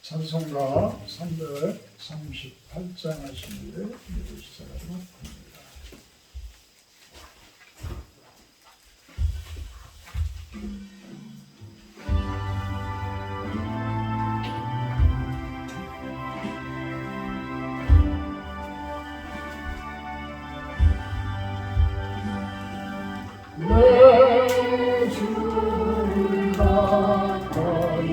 찬송가 338장 하시는데 시작하도록 합니다. 내 주를 가까이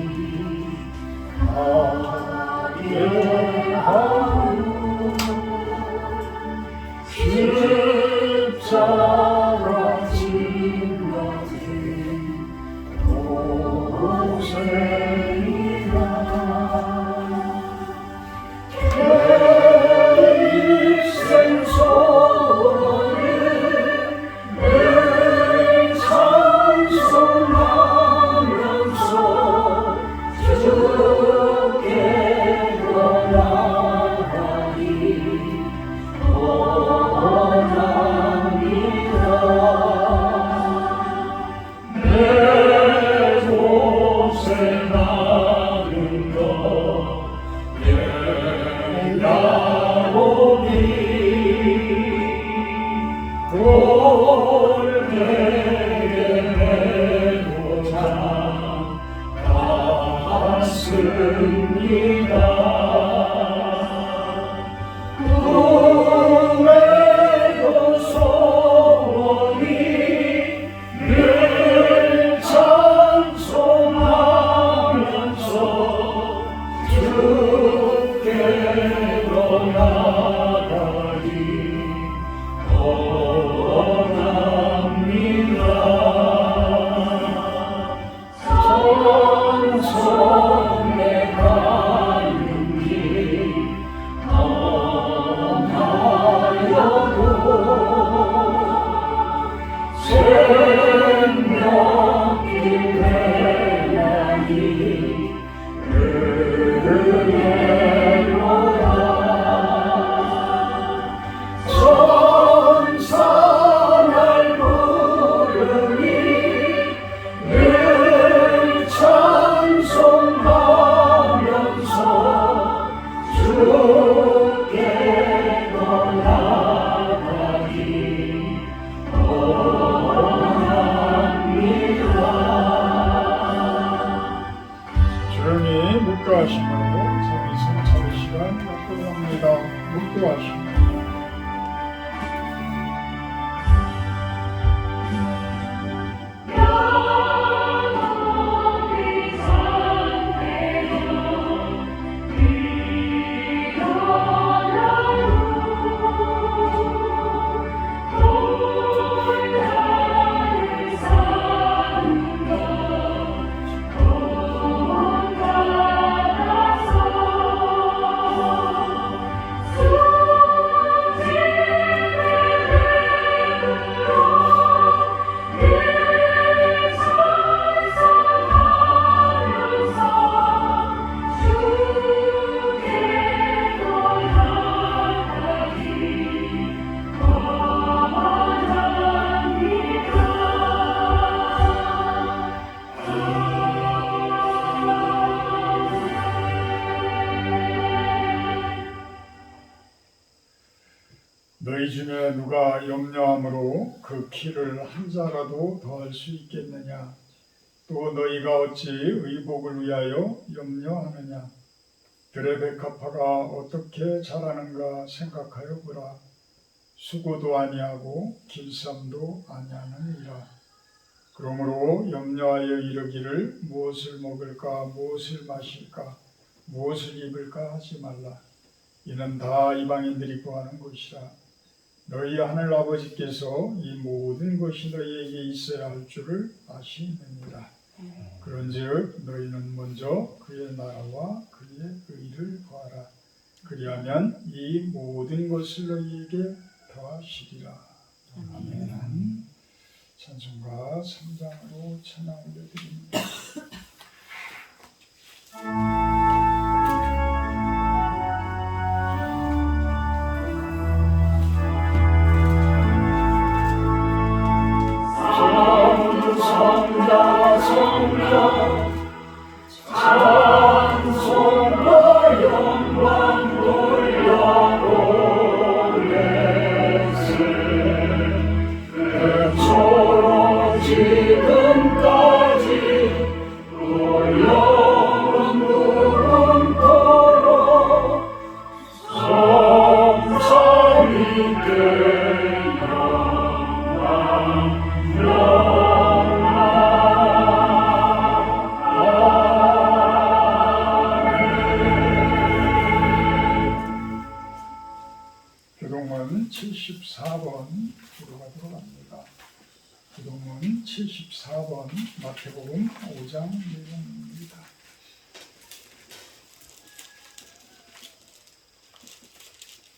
하게하고 십자가 짊어진 고생이라 내 일생 소원을 늘 찬송하면서 주께 나가리 원합니다. 내 고생하는 것 내가오니 돌 내게 메고자 갔습니다. 꿈에도 소원이 늘 찬송하면서 주께로 나가리 원합니다. 천성에 가는 길 떠나려고 생명길 내나니 은혜로다. 천사날 부르니 늘 찬송하면서 주께로 나가리 원합니다. 조용히 묵도하시므로 저희 성찰의 시간 갖도록 합니다. 묵도하시므로 너희 중에 누가 염려함으로 그 키를 한 자라도 더할 수 있겠느냐? 또 너희가 어찌 의복을 위하여 염려하느냐? 들의 백합화가 어떻게 자라는가 생각하여 보라. 수고도 아니하고 길쌈도 아니하느니라. 그러므로 염려하여 이르기를 무엇을 먹을까, 무엇을 마실까, 무엇을 입을까 하지 말라. 이는 다 이방인들이 구하는 것이라. 너희 하늘 아버지께서 이 모든 것이 너희에게 있어야 할 줄을 아시느니라. 그런즉 너희는 먼저 그의 나라와 그의 의를 구하라. 그리하면 이 모든 것을 너희에게 더하시리라. 아멘. 찬송가 3장으로 찬양 올려드립니다. 찬송가 74번 들어가도록 합니다. 기도문 74번 마태복음 5장 내용입니다.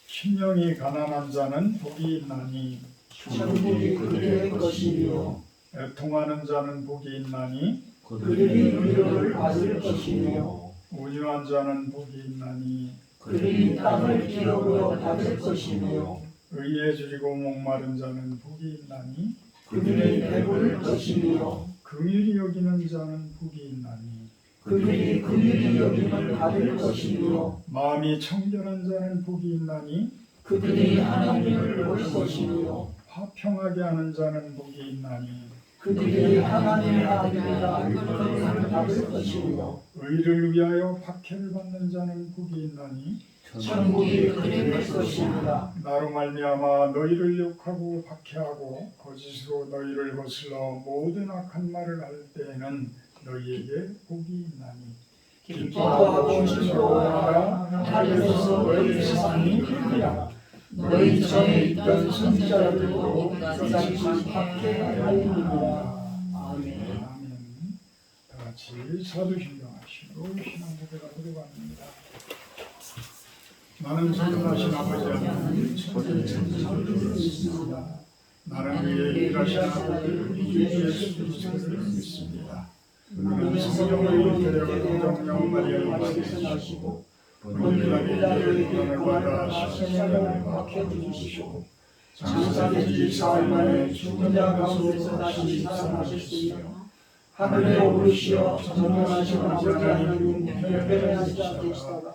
심령이 가난한 자는 복이 있나니 천국이 그들의 것이며 애통하는 자는 복이 있나니 그들이 위로를 받을 것이며 온유한 자는 복이 있나니 그들이 땅을 기업으로 받을 것이며 의에 줄이고 목마른 자는 복이 있나니 그들이 배부를 것이며 긍휼히 여기는 자는 복이 있나니 그들이 긍휼히 여김을 받을 것이며 마음이 청결한 자는 복이 있나니 그들이 하나님을 볼 것이며 화평하게 하는 자는 복이 있나니 그들이 하나님의 아들이라 이름을 받을 것이며 의를 위하여 박해를 받는 자는 복이 있나니 천국이 그들의 것이니라. 나로 말미암아 너희를 욕하고 박해하고 거짓으로 너희를 거슬러 모든 악한 말을 할 때에는 너희에게 복이 있나니 기뻐하고 즐거워하라. 하늘에서 너희 세상이 크리라. 너희 전에 있던 선지자들도 그같이 박해하리니라. 아멘. 아멘. 다 같이 사도신경하시고 신앙고백하도록 합니다. 나는 선하신 아버지 하나님 천지를 믿습니다. 나는 그의 일하신 아버지 예수 그리스도를 믿습니다. 그는 성령을 데려가 정령 마리아의 하시고 본일날의 구원을 받아 십자가에 박혀 죽으시고 장사되지 사흘 만에 죽은 자 가운데서 다시 살아나셨으며 하늘에 오르시어 전능하신 아버지 하나님 편변하지 않게 계시다가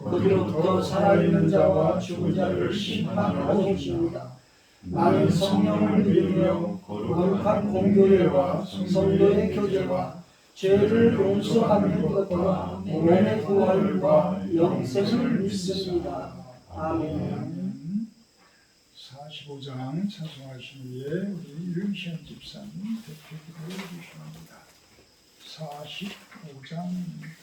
거기로부터 살아있는 자와 죽은 자를 심판하러 오십니다. 나는 성령을 믿으며 거룩한 공교회와 성도의 교제와 죄를 용서하는 것과 몸의 부활과 영생을 믿습니다. 아멘. 45장 찬송하신 후에 우리 이름시현 집사님 대표기도해 주십니다. 45장입니다.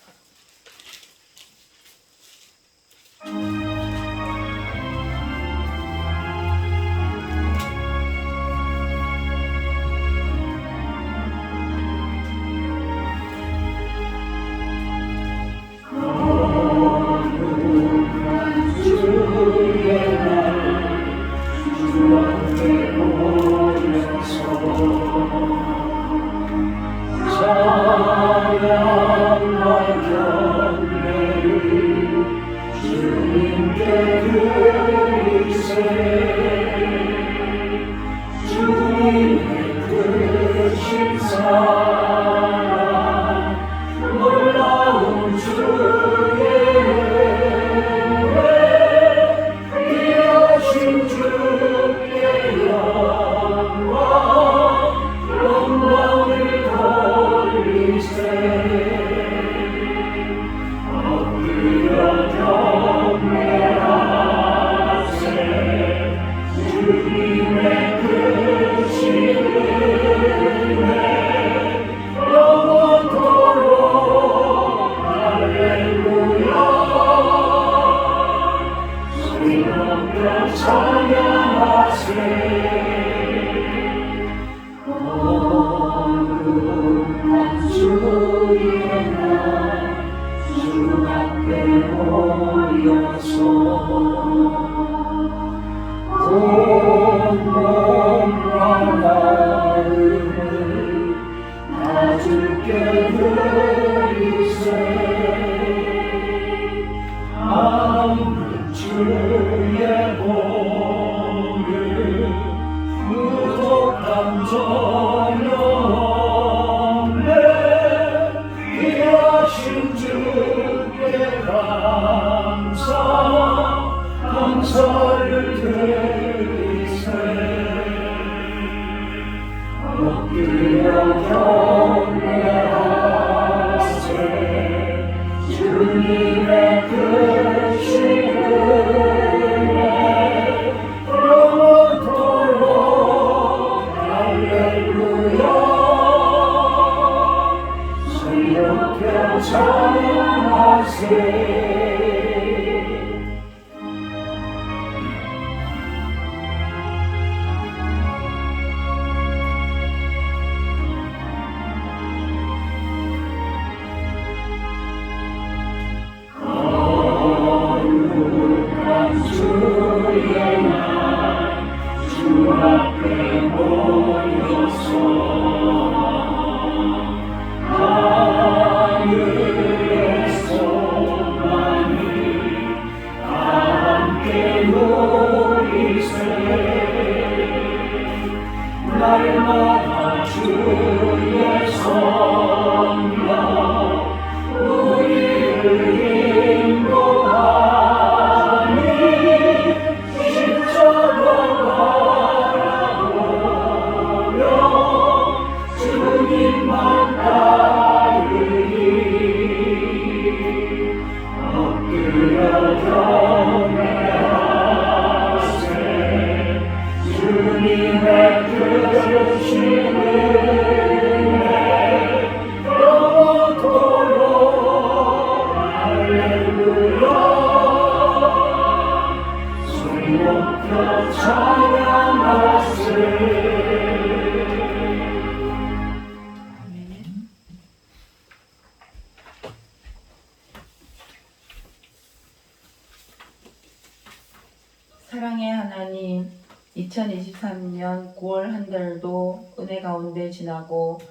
사랑의 하나님, 2023년 9월 한 달도 은혜 가운데 지나고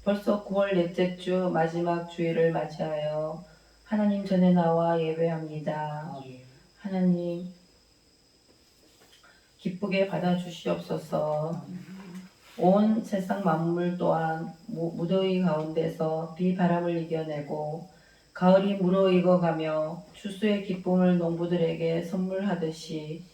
벌써 9월 넷째 주 마지막 주일을 맞이하여 하나님 전에 나와 예배합니다. 하나님 기쁘게 받아주시옵소서. 온 세상 만물 또한 무더위 가운데서 비바람을 이겨내고 가을이 무르익어가며 추수의 기쁨을 농부들에게 선물하듯이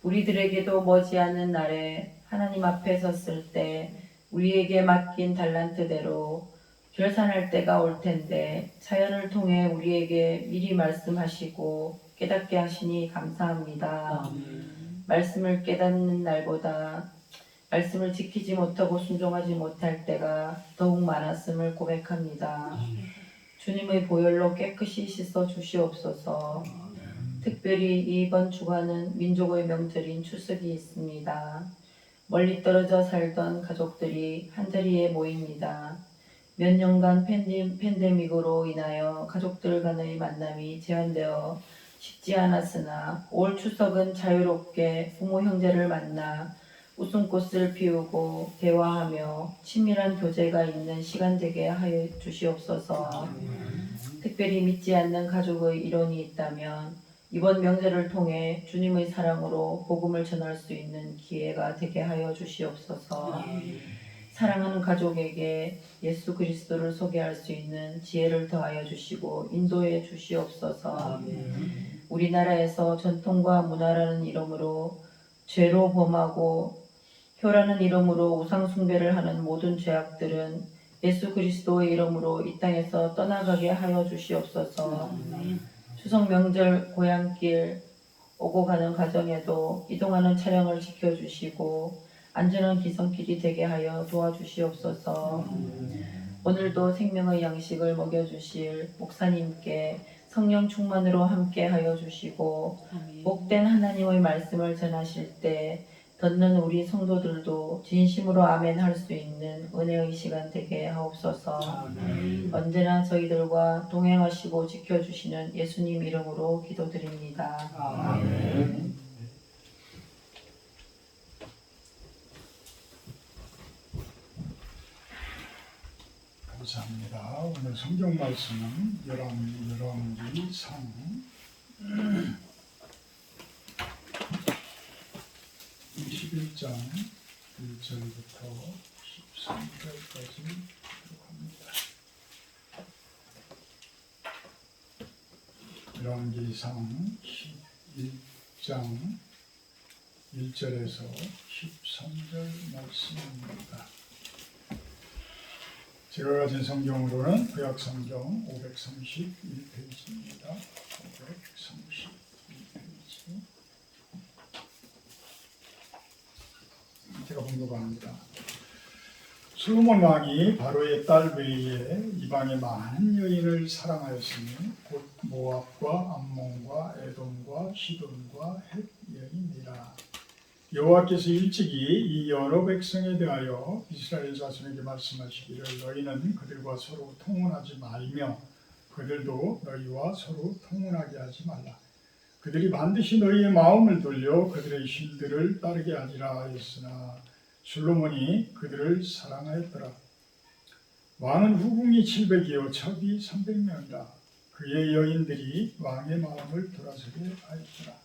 우리들에게도 머지않은 날에 하나님 앞에 섰을 때 우리에게 맡긴 달란트대로 결산할 때가 올 텐데 자연을 통해 우리에게 미리 말씀하시고 깨닫게 하시니 감사합니다. 말씀을 깨닫는 날보다 말씀을 지키지 못하고 순종하지 못할 때가 더욱 많았음을 고백합니다. 주님의 보혈로 깨끗이 씻어 주시옵소서. 특별히 이번 주간은 민족의 명절인 추석이 있습니다. 멀리 떨어져 살던 가족들이 한자리에 모입니다. 몇 년간 팬데믹으로 인하여 가족들 간의 만남이 제한되어 쉽지 않았으나 올 추석은 자유롭게 부모 형제를 만나 웃음꽃을 피우고 대화하며 친밀한 교제가 있는 시간 되게 하여 주시옵소서. 특별히 믿지 않는 가족의 일원이 있다면 이번 명절을 통해 주님의 사랑으로 복음을 전할 수 있는 기회가 되게 하여 주시옵소서. 사랑하는 가족에게 예수 그리스도를 소개할 수 있는 지혜를 더하여 주시고 인도해 주시옵소서. 우리나라에서 전통과 문화라는 이름으로 죄로 범하고 효라는 이름으로 우상 숭배를 하는 모든 죄악들은 예수 그리스도의 이름으로 이 땅에서 떠나가게 하여 주시옵소서. 추석 명절 고향길 오고 가는 가정에도 이동하는 차량을 지켜주시고 안전한 기성길이 되게 하여 도와주시옵소서. 오늘도 생명의 양식을 먹여주실 목사님께 성령 충만으로 함께 하여 주시고 복된 하나님의 말씀을 전하실 때 듣는 우리 성도들도 진심으로 아멘 할 수 있는 은혜의 시간 되게 하옵소서. 언제나 저희들과 동행하시고 지켜주시는 예수님 이름으로 기도드립니다. 아멘. 감사합니다. 오늘 성경 말씀은 열왕기상 21장 1절부터 13절까지 기록합니다. 열왕기상 11장 1절에서 13절 말씀입니다. 제가 가진 성경으로는 구약성경 531페이지입니다. 531페이지. 제가 봉독합니다. 솔로몬 왕이 바로의 딸 외에 이방의 많은 여인을 사랑하였으니 곧 모압과 암몬과 에돔과 시돈과 헷 여인이라. 여호와께서 일찍이 이 여러 백성에 대하여 이스라엘 자손에게 말씀하시기를 너희는 그들과 서로 통혼하지 말며 그들도 너희와 서로 통혼하게 하지 말라. 그들이 반드시 너희의 마음을 돌려 그들의 신들을 따르게 하리라 하였으나 솔로몬이 그들을 사랑하였더라. 왕은 후궁이 700이요 첩이 300명이라. 그의 여인들이 왕의 마음을 돌아서게 하였더라.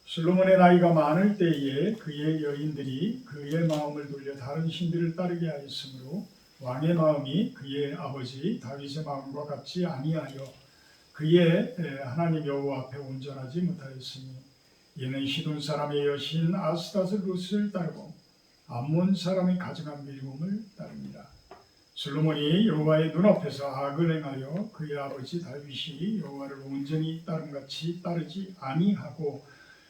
솔로몬의 나이가 많을 때에 그의 여인들이 그의 마음을 돌려 다른 신들을 따르게 하였으므로 왕의 마음이 그의 아버지 다윗의 마음과 같지 아니하여 그의 하나님 여호와 앞에 온전하지 못하였으니 이는 시돈 사람의 여신 아스다스 룻을 따르고 암몬 사람의 가증한 밀금을 따릅니다. 솔로몬이 여호와의 눈앞에서 악을 행하여 그의 아버지 다윗이 여호와를 온전히 따름같이 따르지 아니하고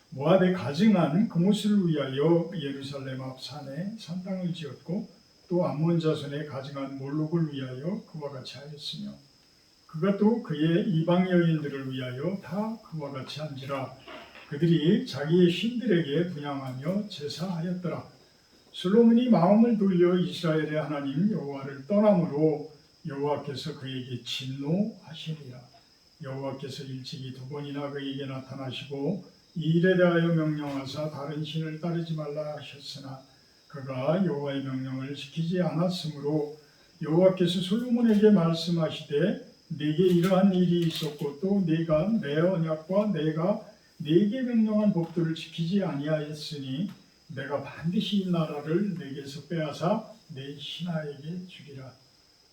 모압에 가증한 그못을 위하여 예루살렘 앞 산에 산당을 지었고 또 암몬 자손에 가증한 몰록을 위하여 그와 같이 하였으며 그가 또 그의 이방 여인들을 위하여 다 그와 같이 한지라 그들이 자기의 신들에게 분향하며 제사하였더라. 솔로몬이 마음을 돌려 이스라엘의 하나님 여호와를 떠남으로 여호와께서 그에게 진노하시니라. 여호와께서 일찍이 2번이나 그에게 나타나시고 이 일에 대하여 명령하사 다른 신을 따르지 말라 하셨으나 그가 여호와의 명령을 지키지 않았으므로 여호와께서 솔로몬에게 말씀하시되 네게 이러한 일이 있었고 또 네가 내 언약과 내가 네게 명령한 법도를 지키지 아니하였으니 내가 반드시 이 나라를 네게서 빼앗아 내 신하에게 주리라.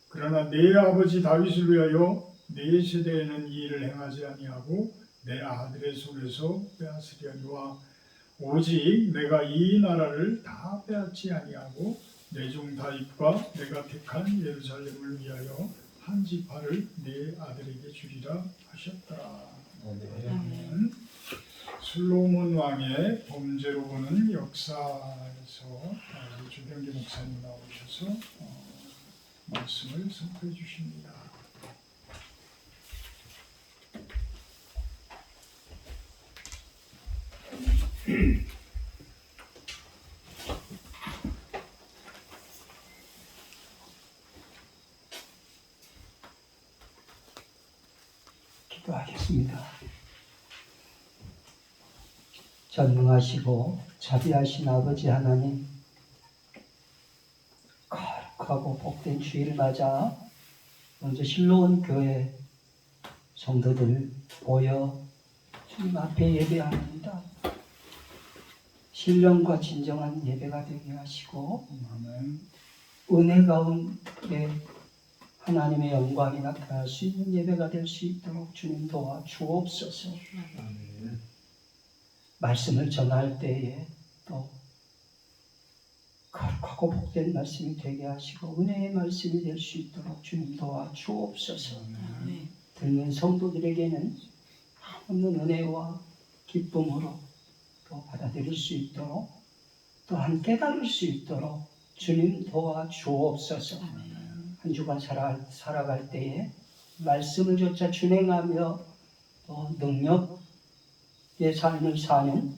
그러나 네 아버지 다윗을 위하여 네 세대에는 이 일을 행하지 아니하고 내 아들의 손에서 빼앗으려니와 오직 내가 이 나라를 다 빼앗지 아니하고 내 종 다윗과 내가 택한 예루살렘을 위하여 한 지파를 네 아들에게 주리라 하셨더라. 아멘. 솔로몬 왕의 범죄로 보는 역사에서 조병기 목사님 나오셔서 말씀을 선포해 주십니다. 기도하겠습니다. 전능하시고 자비하신 아버지 하나님, 거룩하고 복된 주일을 맞아 먼저 실로온 교회 성도들 모여 주님 앞에 예배합니다. 신령과 진정한 예배가 되게 하시고 아멘. 은혜 가운데 하나님의 영광이 나타날 수 있는 예배가 될 수 있도록 주님 도와 주옵소서. 말씀을 전할 때에 또 거룩하고 복된 말씀이 되게 하시고 은혜의 말씀이 될 수 있도록 주님 도와 주옵소서. 듣는 성도들에게는 없는 은혜와 기쁨으로 또 받아들일 수 있도록 또한 깨달을 수 있도록 주님 도와 주옵소서. 한 주간 살아갈 때에 말씀을 조차 준행하며 또 능력의 삶을 사는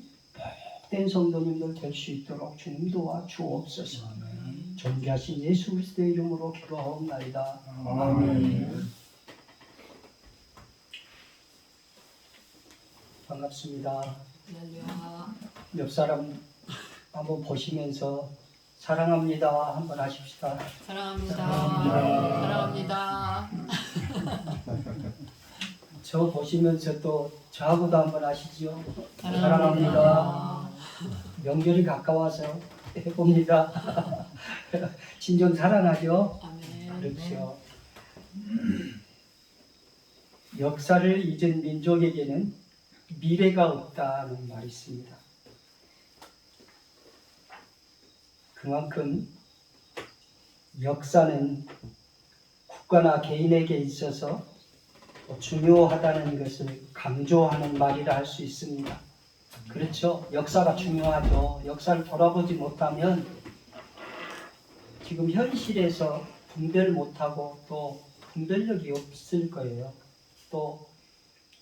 복된 성도님들 될 수 있도록 주님 도와 주옵소서. 존귀하신 예수 그리스도의 이름으로 기도하옵나이다. 아멘. 반갑습니다. 옆 사람 한번 보시면서 사랑합니다 한번 하십시다. 사랑합니다. 사랑합니다. 사랑합니다. 저 보시면서 또 저하고도 한번 하시죠. 사랑합니다. 명절이 가까워서 해봅니다. 진정 사랑하죠. 아멘. 그렇죠. 역사를 잊은 민족에게는 미래가 없다는 말이 있습니다. 그만큼 역사는 국가나 개인에게 있어서 중요하다는 것을 강조하는 말이라 할 수 있습니다. 그렇죠. 역사가 중요하죠. 역사를 돌아보지 못하면 지금 현실에서 분별 못하고 또 분별력이 없을 거예요. 또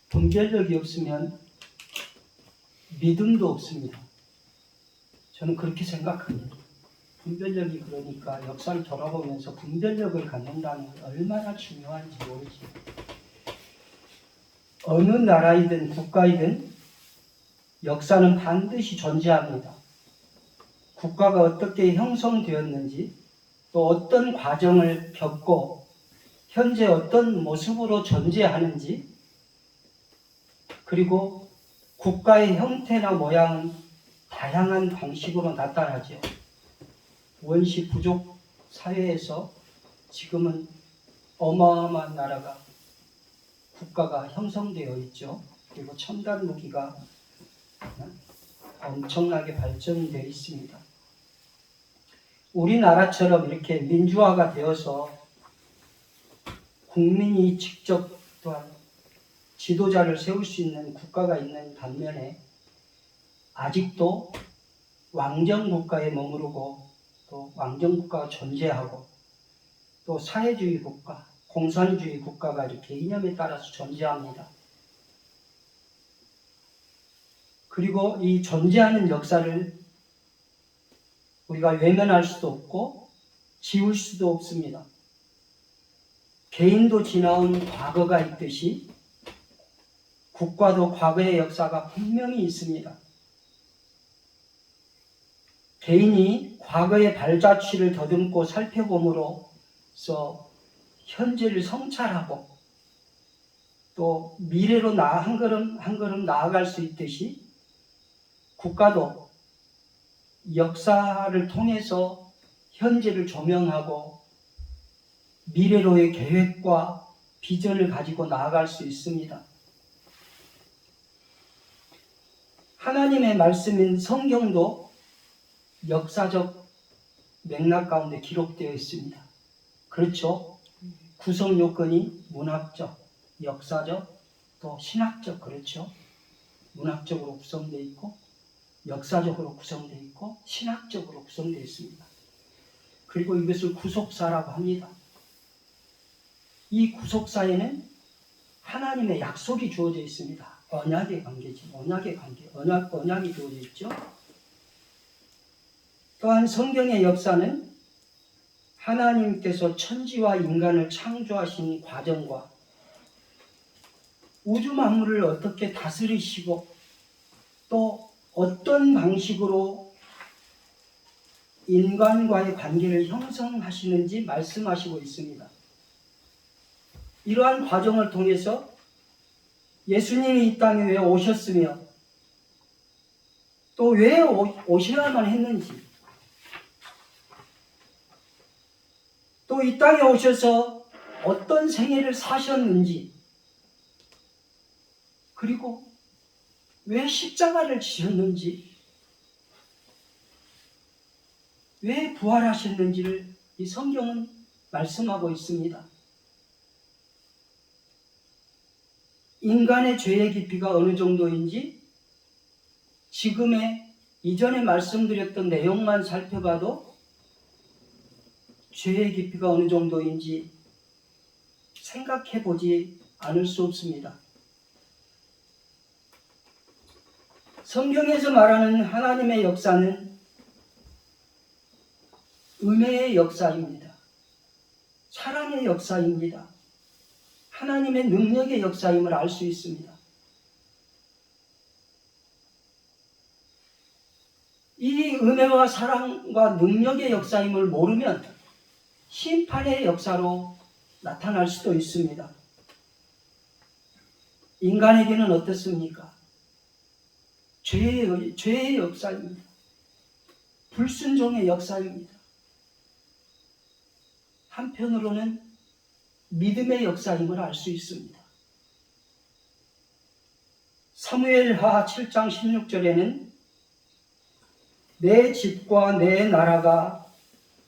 분별력이 없으면 믿음도 없습니다. 저는 그렇게 생각합니다. 분별력이 그러니까 역사를 돌아보면서 분별력을 갖는다는 게 얼마나 중요한지 모르지. 어느 나라이든 국가이든 역사는 반드시 존재합니다. 국가가 어떻게 형성되었는지 또 어떤 과정을 겪고 현재 어떤 모습으로 존재하는지 그리고 국가의 형태나 모양은 다양한 방식으로 나타나죠. 원시 부족 사회에서 지금은 어마어마한 나라가 국가가 형성되어 있죠. 그리고 첨단 무기가 엄청나게 발전되어 있습니다. 우리나라처럼 이렇게 민주화가 되어서 국민이 직접 또한 지도자를 세울 수 있는 국가가 있는 반면에 아직도 왕정국가에 머무르고 또 왕정국가가 존재하고 또 사회주의 국가, 공산주의 국가가 이렇게 이념에 따라서 존재합니다. 그리고 이 존재하는 역사를 우리가 외면할 수도 없고 지울 수도 없습니다. 개인도 지나온 과거가 있듯이 국가도 과거의 역사가 분명히 있습니다. 개인이 과거의 발자취를 더듬고 살펴봄으로써 현재를 성찰하고 또 미래로 한 걸음 한 걸음 나아갈 수 있듯이 국가도 역사를 통해서 현재를 조명하고 미래로의 계획과 비전을 가지고 나아갈 수 있습니다. 하나님의 말씀인 성경도 역사적 맥락 가운데 기록되어 있습니다. 그렇죠? 구성 요건이 문학적, 역사적, 또 신학적, 그렇죠? 문학적으로 구성되어 있고 역사적으로 구성되어 있고 신학적으로 구성되어 있습니다. 그리고 이것을 구속사라고 합니다. 이 구속사에는 하나님의 약속이 주어져 있습니다. 언약의 관계지, 언약의 관계, 언약이 주어져 있죠. 또한 성경의 역사는 하나님께서 천지와 인간을 창조하신 과정과 우주 만물을 어떻게 다스리시고 또 어떤 방식으로 인간과의 관계를 형성하시는지 말씀하시고 있습니다. 이러한 과정을 통해서 예수님이 이 땅에 왜 오셨으며 또 왜 오셔야만 했는지 또 이 땅에 오셔서 어떤 생애를 사셨는지 그리고 왜 십자가를 지셨는지 왜 부활하셨는지를 이 성경은 말씀하고 있습니다. 인간의 죄의 깊이가 어느 정도인지 지금의 이전에 말씀드렸던 내용만 살펴봐도 죄의 깊이가 어느 정도인지 생각해 보지 않을 수 없습니다. 성경에서 말하는 하나님의 역사는 은혜의 역사입니다. 사랑의 역사입니다. 하나님의 능력의 역사임을 알 수 있습니다. 이 은혜와 사랑과 능력의 역사임을 모르면 심판의 역사로 나타날 수도 있습니다. 인간에게는 어떻습니까? 죄의 역사입니다. 불순종의 역사입니다. 한편으로는 믿음의 역사임을 알 수 있습니다. 사무엘하 7장 16절에는 내 집과 내 나라가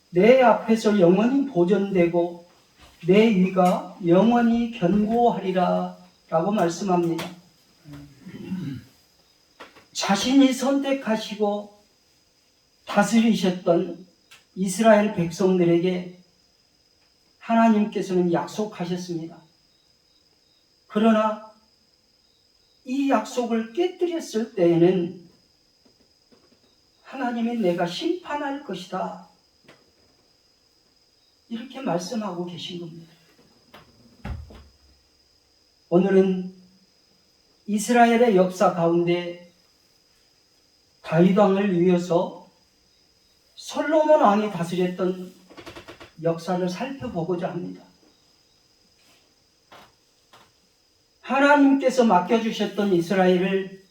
내 앞에서 영원히 보존되고 내 위가 영원히 견고하리라 라고 말씀합니다. 자신이 선택하시고 다스리셨던 이스라엘 백성들에게 하나님께서는 약속하셨습니다. 그러나 이 약속을 깨뜨렸을 때에는 하나님이 내가 심판할 것이다. 이렇게 말씀하고 계신 겁니다. 오늘은 이스라엘의 역사 가운데 다윗 왕을 이어서 솔로몬 왕이 다스렸던 역사를 살펴보고자 합니다. 하나님께서 맡겨주셨던 이스라엘을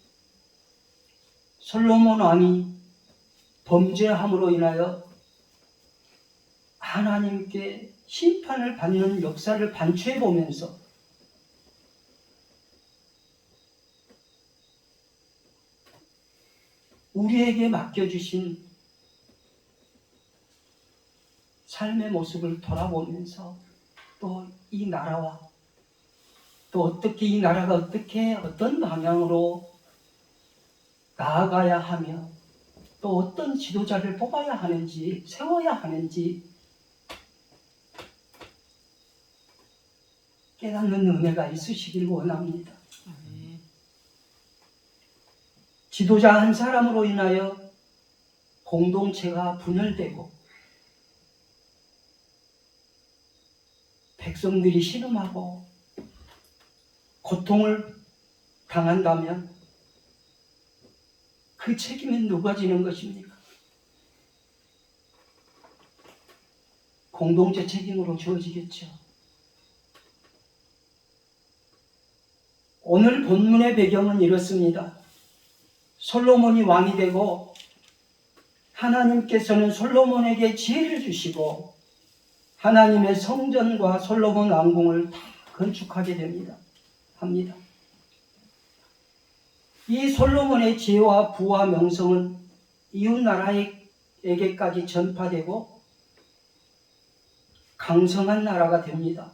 솔로몬 왕이 범죄함으로 인하여 하나님께 심판을 받는 역사를 반추해 보면서 우리에게 맡겨주신 삶의 모습을 돌아보면서 또 이 나라와 또 어떻게 이 나라가 어떻게 어떤 방향으로 나아가야 하며 또 어떤 지도자를 뽑아야 하는지 세워야 하는지 깨닫는 은혜가 있으시길 원합니다. 지도자 한 사람으로 인하여 공동체가 분열되고 백성들이 신음하고 고통을 당한다면 그 책임은 누가 지는 것입니까? 공동체 책임으로 주어지겠죠. 오늘 본문의 배경은 이렇습니다. 솔로몬이 왕이 되고 하나님께서는 솔로몬에게 지혜를 주시고 하나님의 성전과 솔로몬 왕궁을 다 건축하게 합니다. 이 솔로몬의 지혜와 부와 명성은 이웃 나라에게까지 전파되고 강성한 나라가 됩니다.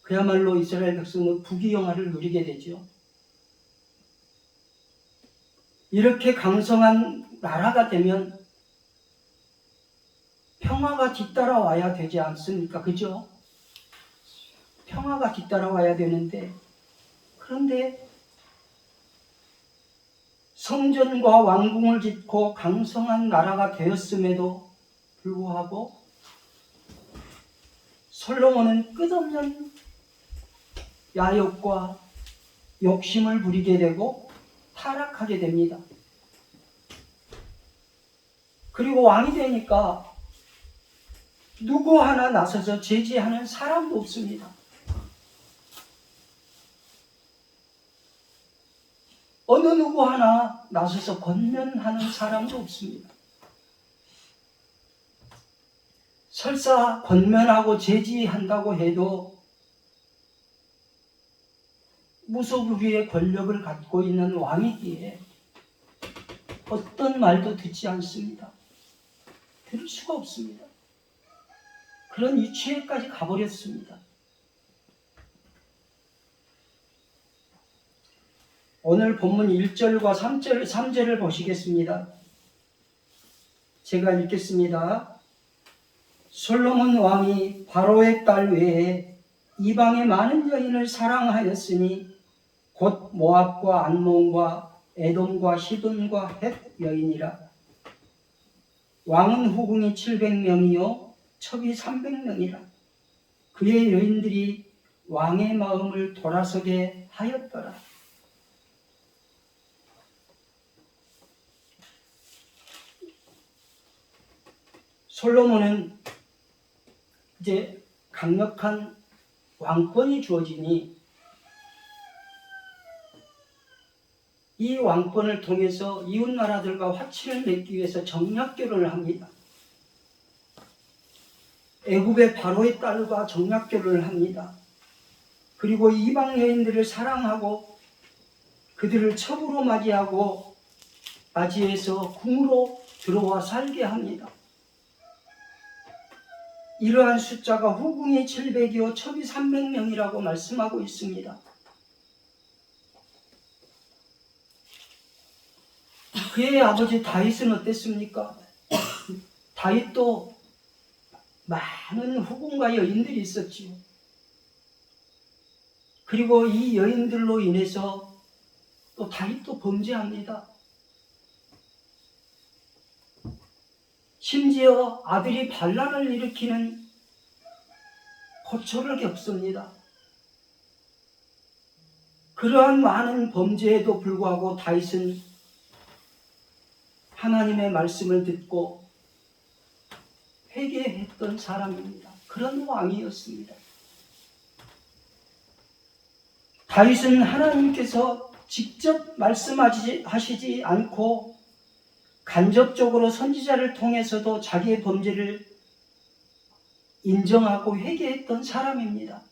그야말로 이스라엘 백성은 부귀영화를 누리게 되죠. 이렇게 강성한 나라가 되면 평화가 뒤따라와야 되지 않습니까? 그죠? 평화가 뒤따라와야 되는데 그런데 성전과 왕궁을 짓고 강성한 나라가 되었음에도 불구하고 솔로몬은 끝없는 야욕과 욕심을 부리게 되고 타락하게 됩니다. 그리고 왕이 되니까 누구 하나 나서서 제지하는 사람도 없습니다. 어느 누구 하나 나서서 권면하는 사람도 없습니다. 설사 권면하고 제지한다고 해도 무소불위의 권력을 갖고 있는 왕이기에 어떤 말도 듣지 않습니다. 들을 수가 없습니다. 그런 위치에까지 가버렸습니다. 오늘 본문 1절과 3절을 보시겠습니다. 제가 읽겠습니다. 솔로몬 왕이 바로의 딸 외에 이방의 많은 여인을 사랑하였으니 곧 모압과 안몬과 에돔과 시돈과 헷 여인이라. 왕은 후궁이 700명이요 첩이 300명이라. 그의 여인들이 왕의 마음을 돌아서게 하였더라. 솔로몬은 이제 강력한 왕권이 주어지니 이 왕권을 통해서 이웃 나라들과 화친을 맺기 위해서 정략 결혼을 합니다. 애굽의 바로의 딸과 정략 결혼을 합니다. 그리고 이방 여인들을 사랑하고 그들을 첩으로 맞이해서 궁으로 들어와 살게 합니다. 이러한 숫자가 후궁이 700이요 첩이 300명이라고 말씀하고 있습니다. 그의 아버지 다윗은 어땠습니까? 다윗도 많은 후궁과 여인들이 있었지요. 그리고 이 여인들로 인해서 또 다윗도 범죄합니다. 심지어 아들이 반란을 일으키는 고초를 겪습니다. 그러한 많은 범죄에도 불구하고 다윗은 하나님의 말씀을 듣고 회개했던 사람입니다. 그런 왕이었습니다. 다윗은 하나님께서 직접 말씀하시지 않고 간접적으로 선지자를 통해서도 자기의 범죄를 인정하고 회개했던 사람입니다.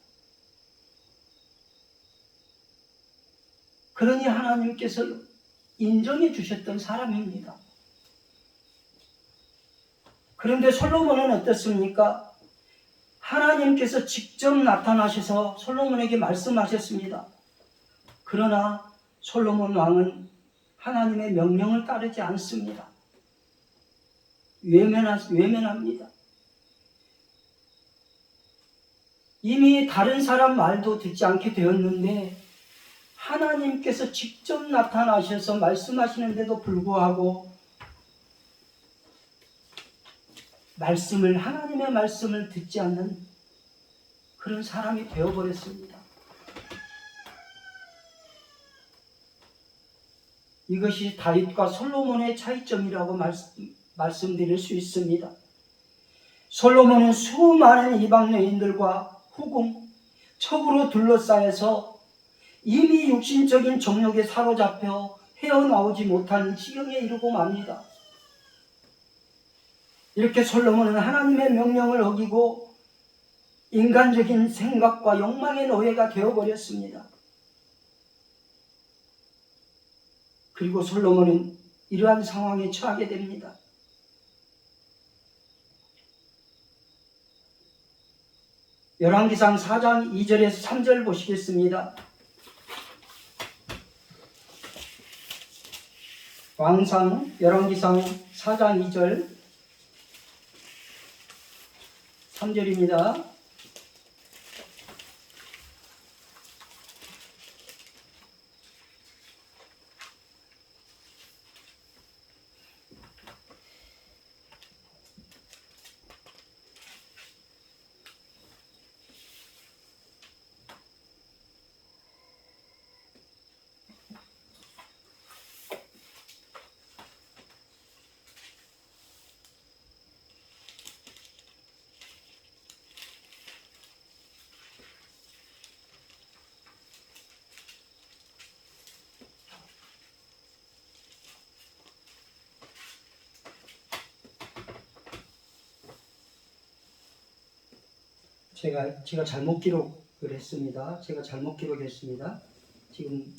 그러니 하나님께서 인정해 주셨던 사람입니다. 그런데 솔로몬은 어떻습니까? 하나님께서 직접 나타나셔서 솔로몬에게 말씀하셨습니다. 그러나 솔로몬 왕은 하나님의 명령을 따르지 않습니다. 외면합니다. 이미 다른 사람 말도 듣지 않게 되었는데 하나님께서 직접 나타나셔서 말씀하시는데도 불구하고 하나님의 말씀을 듣지 않는 그런 사람이 되어버렸습니다. 이것이 다윗과 솔로몬의 차이점이라고 말씀드릴 수 있습니다. 솔로몬은 수많은 이방 여인들과 후궁, 첩으로 둘러싸여서 이미 육신적인 정욕에 사로잡혀 헤어나오지 못한 지경에 이르고 맙니다. 이렇게 솔로몬은 하나님의 명령을 어기고 인간적인 생각과 욕망의 노예가 되어버렸습니다. 그리고 솔로몬은 이러한 상황에 처하게 됩니다. 열왕기상 4장 2절에서 3절 보시겠습니다. 열왕기상 4장 2절 3절입니다. 제가 잘못 기록을 했습니다. 제가 잘못 기록했습니다. 지금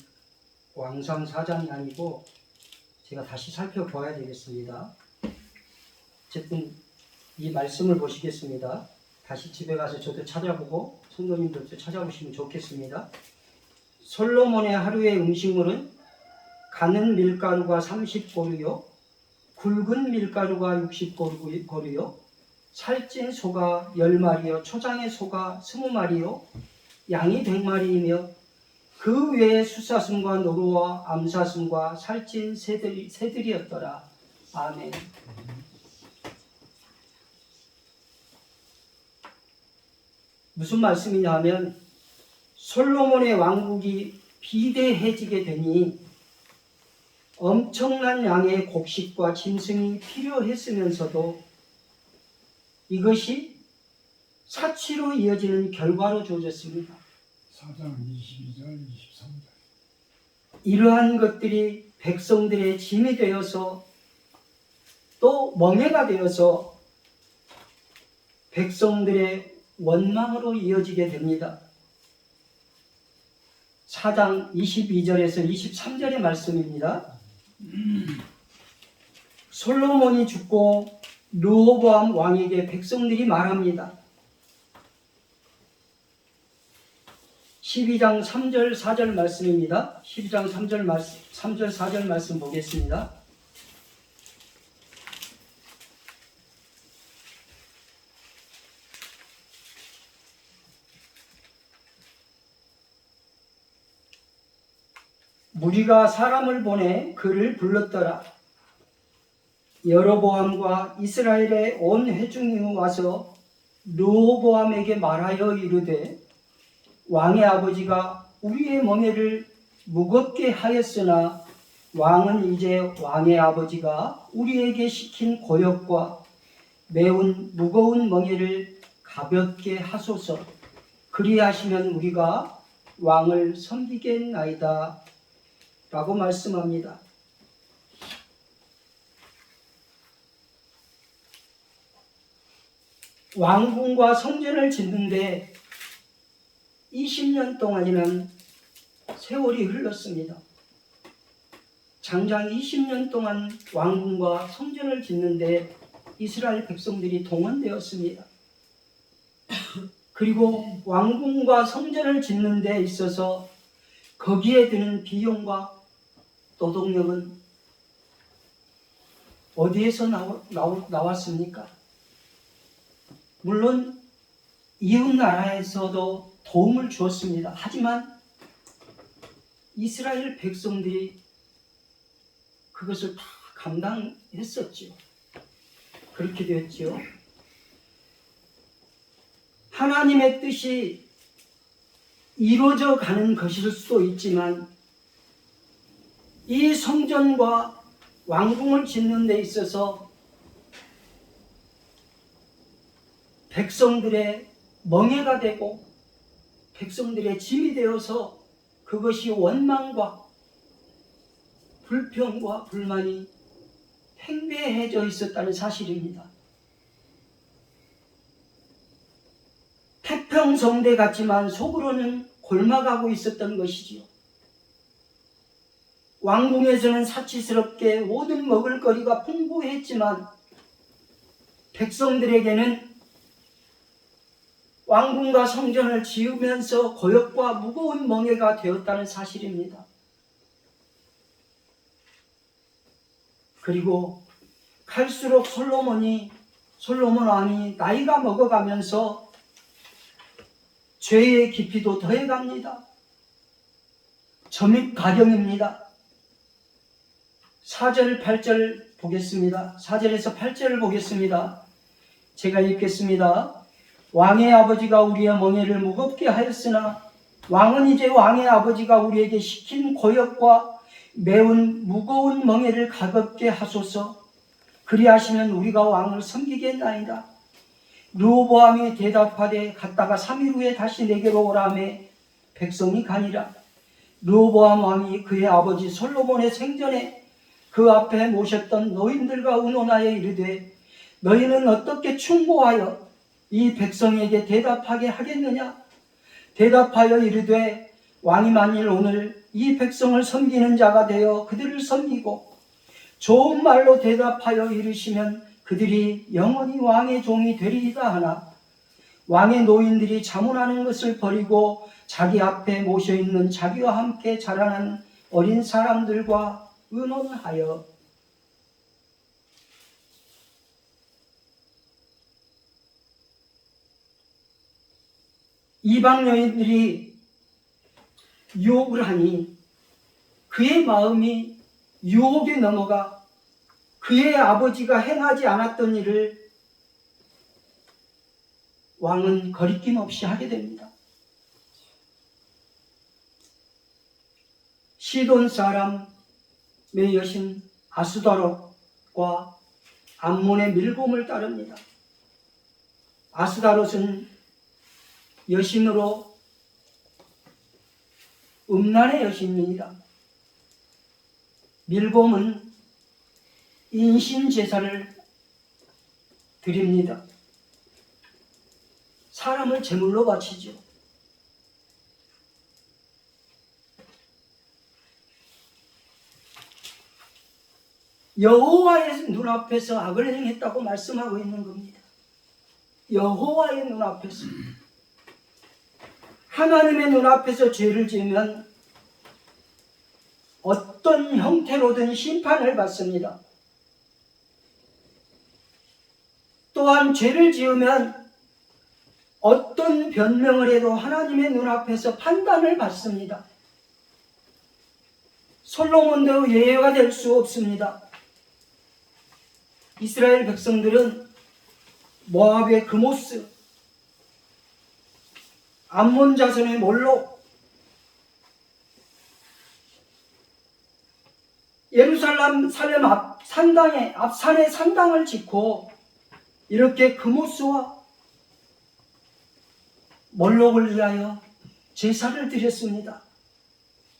왕상 4장이 아니고 제가 다시 살펴봐야 되겠습니다. 어쨌든 이 말씀을 보시겠습니다. 다시 집에 가서 저도 찾아보고 성도님들도 찾아보시면 좋겠습니다. 솔로몬의 하루의 음식물은 가는 밀가루가 30고루요, 굵은 밀가루가 60고루요, 살찐 소가 10마리요, 초장의 소가 20마리요, 양이 100마리이며 그 외에 숫사슴과 노루와 암사슴과 살찐 새들이었더라. 아멘. 무슨 말씀이냐 하면 솔로몬의 왕국이 비대해지게 되니 엄청난 양의 곡식과 짐승이 필요했으면서도 이것이 사치로 이어지는 결과로 주어졌습니다. 4장 22절, 23절. 이러한 것들이 백성들의 짐이 되어서 또 멍해가 되어서 백성들의 원망으로 이어지게 됩니다. 4장 22절에서 23절의 말씀입니다. 솔로몬이 죽고 르호보암 왕에게 백성들이 말합니다. 12장 3절 4절 말씀입니다. 12장 3절 4절 말씀 보겠습니다. 무리가 사람을 보내 그를 불렀더라. 여로보암과 이스라엘의 온 회중이 와서 르호보암에게 말하여 이르되 왕의 아버지가 우리의 멍에를 무겁게 하였으나 왕은 이제 왕의 아버지가 우리에게 시킨 고역과 매운 무거운 멍에를 가볍게 하소서. 그리하시면 우리가 왕을 섬기겠나이다 라고 말씀합니다. 왕궁과 성전을 짓는데 20년 동안이면 세월이 흘렀습니다. 장장 20년 동안 왕궁과 성전을 짓는데 이스라엘 백성들이 동원되었습니다. 그리고 왕궁과 성전을 짓는 데 있어서 거기에 드는 비용과 노동력은 어디에서 나왔습니까? 물론 이웃 나라에서도 도움을 주었습니다. 하지만 이스라엘 백성들이 그것을 다 감당했었죠. 그렇게 되었죠. 하나님의 뜻이 이루어져 가는 것일 수도 있지만 이 성전과 왕궁을 짓는 데 있어서 백성들의 멍해가 되고 백성들의 짐이 되어서 그것이 원망과 불평과 불만이 팽배해져 있었다는 사실입니다. 태평성대 같지만 속으로는 골마가고 있었던 것이지요. 왕궁에서는 사치스럽게 모든 먹을거리가 풍부했지만 백성들에게는 왕궁과 성전을 지으면서 고역과 무거운 멍해가 되었다는 사실입니다. 그리고 갈수록 솔로몬 왕이 나이가 먹어가면서 죄의 깊이도 더해갑니다. 점입가경입니다. 4절 8절 보겠습니다. 4절에서 8절을 보겠습니다. 제가 읽겠습니다. 왕의 아버지가 우리의 멍에를 무겁게 하였으나 왕은 이제 왕의 아버지가 우리에게 시킨 고역과 매운 무거운 멍에를 가볍게 하소서. 그리하시면 우리가 왕을 섬기겠나이다. 르호보암이 대답하되 갔다가 3일 후에 다시 내게로 오라며 백성이 가니라. 르호보암 왕이 그의 아버지 솔로몬의 생전에 그 앞에 모셨던 노인들과 의논하여 이르되 너희는 어떻게 충고하여 이 백성에게 대답하게 하겠느냐? 대답하여 이르되 왕이 만일 오늘 이 백성을 섬기는 자가 되어 그들을 섬기고 좋은 말로 대답하여 이르시면 그들이 영원히 왕의 종이 되리이다 하나 왕의 노인들이 자문하는 것을 버리고 자기 앞에 모셔있는 자기와 함께 자라난 어린 사람들과 의논하여 이방 여인들이 유혹을 하니 그의 마음이 유혹에 넘어가 그의 아버지가 행하지 않았던 일을 왕은 거리낌 없이 하게 됩니다. 시돈 사람의 여신 아스다롯과 암몬의 밀곰을 따릅니다. 아스다롯은 여신으로 음란의 여신입니다. 밀곰은 인신 제사를 드립니다. 사람을 제물로 바치죠. 여호와의 눈앞에서 악을 행했다고 말씀하고 있는 겁니다. 여호와의 눈앞에서. 하나님의 눈앞에서 죄를 지으면 어떤 형태로든 심판을 받습니다. 또한 죄를 지으면 어떤 변명을 해도 하나님의 눈앞에서 판단을 받습니다. 솔로몬도 예외가 될 수 없습니다. 이스라엘 백성들은 모압의 그모스, 암몬 자손의 몰록, 예루살렘 앞산에 산당을 짓고 이렇게 그모스와 몰록을 위하여 제사를 드렸습니다.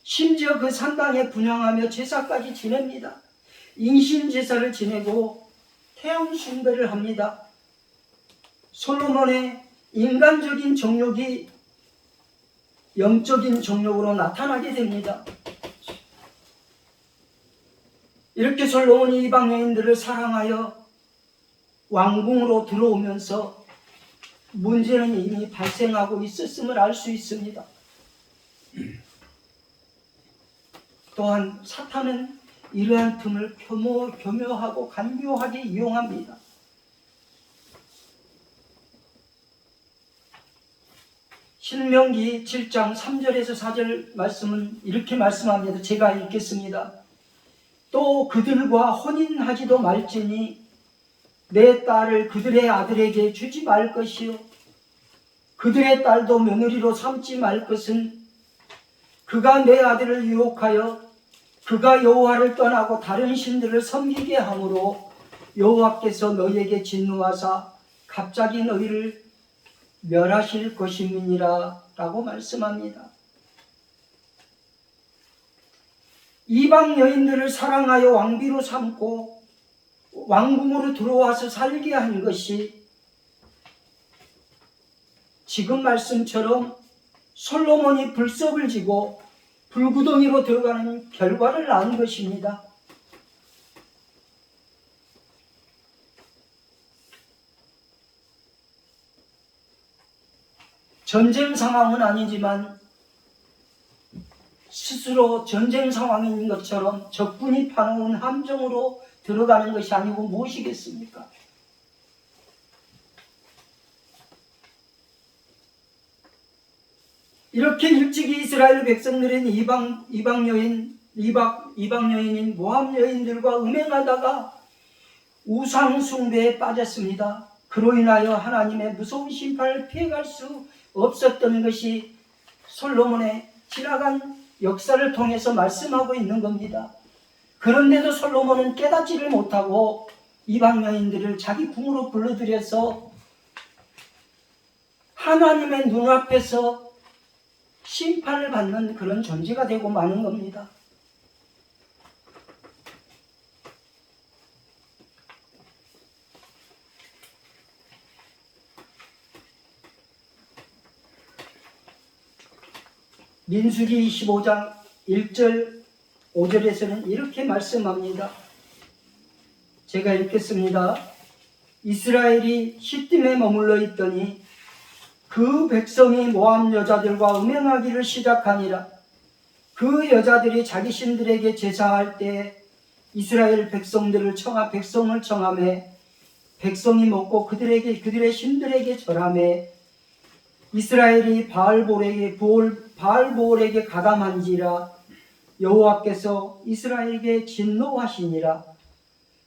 심지어 그 산당에 분향하며 제사까지 지냅니다. 인신 제사를 지내고 태양 숭배를 합니다. 솔로몬의 인간적인 정욕이 영적인 정욕으로 나타나게 됩니다. 이렇게 솔로몬이 이방 여인들을 사랑하여 왕궁으로 들어오면서 문제는 이미 발생하고 있었음을 알 수 있습니다. 또한 사탄은 이러한 틈을 교묘하고 간교하게 이용합니다. 신명기 7장 3절에서 4절 말씀은 이렇게 말씀합니다. 제가 읽겠습니다. 또 그들과 혼인하지도 말지니 내 딸을 그들의 아들에게 주지 말 것이요 그들의 딸도 며느리로 삼지 말 것은 그가 내 아들을 유혹하여 그가 여호와를 떠나고 다른 신들을 섬기게 하므로 여호와께서 너희에게 진노하사 갑자기 너희를 멸하실 것임이니라 라고 말씀합니다. 이방 여인들을 사랑하여 왕비로 삼고 왕궁으로 들어와서 살게 한 것이 지금 말씀처럼 솔로몬이 불섭을 지고 불구덩이로 들어가는 결과를 낳은 것입니다. 전쟁 상황은 아니지만 스스로 전쟁 상황인 것처럼 적군이 파놓은 함정으로 들어가는 것이 아니고 무엇이겠습니까? 이렇게 일찍이 이스라엘 백성들은 이방 여인인 모압 여인들과 음행하다가 우상 숭배에 빠졌습니다. 그로 인하여 하나님의 무서운 심판을 피해갈 수 없었던 것이 솔로몬의 지나간 역사를 통해서 말씀하고 있는 겁니다. 그런데도 솔로몬은 깨닫지를 못하고 이방 여인들을 자기 궁으로 불러들여서 하나님의 눈앞에서 심판을 받는 그런 존재가 되고 마는 겁니다. 민수기 25장 1절 5절에서는 이렇게 말씀합니다. 제가 읽겠습니다. 이스라엘이 시딤에 머물러 있더니 그 백성이 모압 여자들과 음행하기를 시작하니라. 그 여자들이 자기 신들에게 제사할 때 이스라엘 백성을 청함에 백성이 먹고 그들의 신들에게 절함에 이스라엘이 바알볼에게 가담한지라. 여호와께서 이스라엘에게 진노하시니라.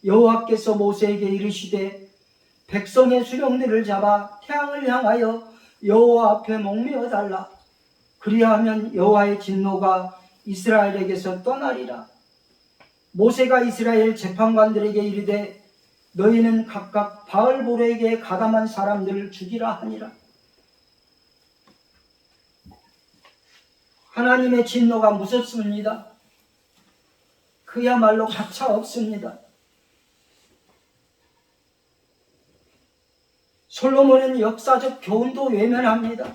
여호와께서 모세에게 이르시되 백성의 수령들을 잡아 태양을 향하여 여호와 앞에 목매어 달라. 그리하면 여호와의 진노가 이스라엘에게서 떠나리라. 모세가 이스라엘 재판관들에게 이르되 너희는 각각 바알볼에게 가담한 사람들을 죽이라 하니라. 하나님의 진노가 무섭습니다. 그야말로 가차 없습니다. 솔로몬은 역사적 교훈도 외면합니다.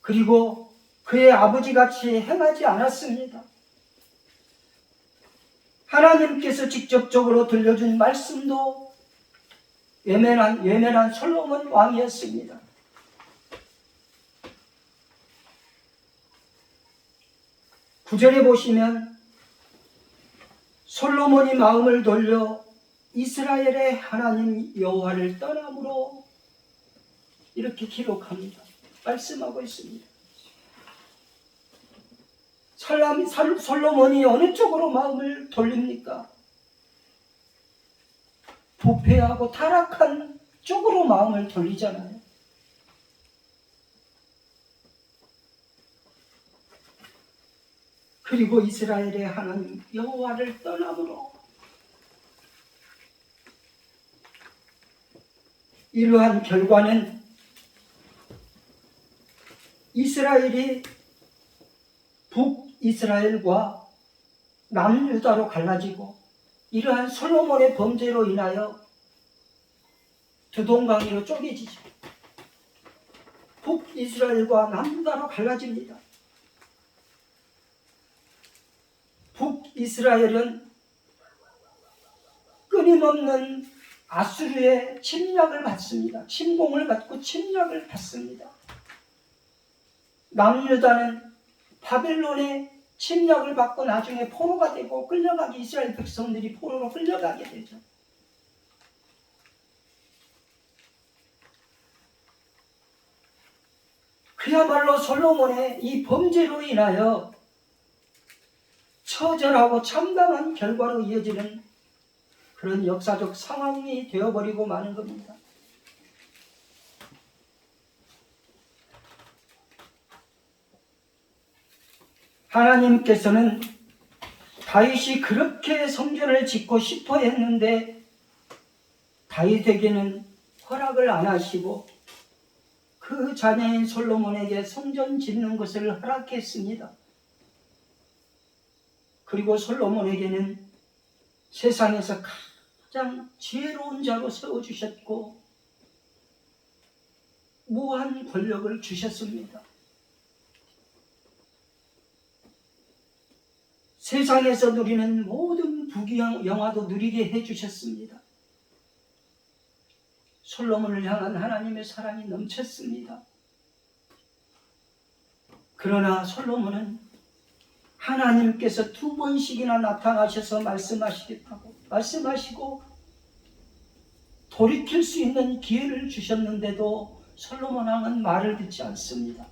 그리고 그의 아버지같이 행하지 않았습니다. 하나님께서 직접적으로 들려준 말씀도 외면한 솔로몬 왕이었습니다. 구절에 보시면 솔로몬이 마음을 돌려 이스라엘의 하나님 여호와를 떠남으로 이렇게 기록합니다. 말씀하고 있습니다. 솔로몬이 어느 쪽으로 마음을 돌립니까? 부패하고 타락한 쪽으로 마음을 돌리잖아요. 그리고 이스라엘의 하나님 여호와를 떠남으로 이러한 결과는 이스라엘이 북이스라엘과 남유다로 갈라지고 이러한 솔로몬의 범죄로 인하여 두 동강으로 쪼개지죠. 북이스라엘과 남유다로 갈라집니다. 북이스라엘은 끊임없는 아수르의 침략을 받습니다. 침공을 받고 침략을 받습니다. 남유다는 바벨론의 침략을 받고 나중에 포로가 되고 끌려가게 이스라엘 백성들이 포로로 끌려가게 되죠. 그야말로 솔로몬의 이 범죄로 인하여 처절하고 참담한 결과로 이어지는 그런 역사적 상황이 되어버리고 마는 겁니다. 하나님께서는 다윗이 그렇게 성전을 짓고 싶어 했는데 다윗에게는 허락을 안 하시고 그 자녀인 솔로몬에게 성전 짓는 것을 허락했습니다. 그리고 솔로몬에게는 세상에서 가장 지혜로운 자로 세워주셨고 무한 권력을 주셨습니다. 세상에서 누리는 모든 부귀영화도 누리게 해주셨습니다. 솔로몬을 향한 하나님의 사랑이 넘쳤습니다. 그러나 솔로몬은 하나님께서 2번씩이나 나타나셔서 말씀하시고 돌이킬 수 있는 기회를 주셨는데도 솔로몬 왕은 말을 듣지 않습니다.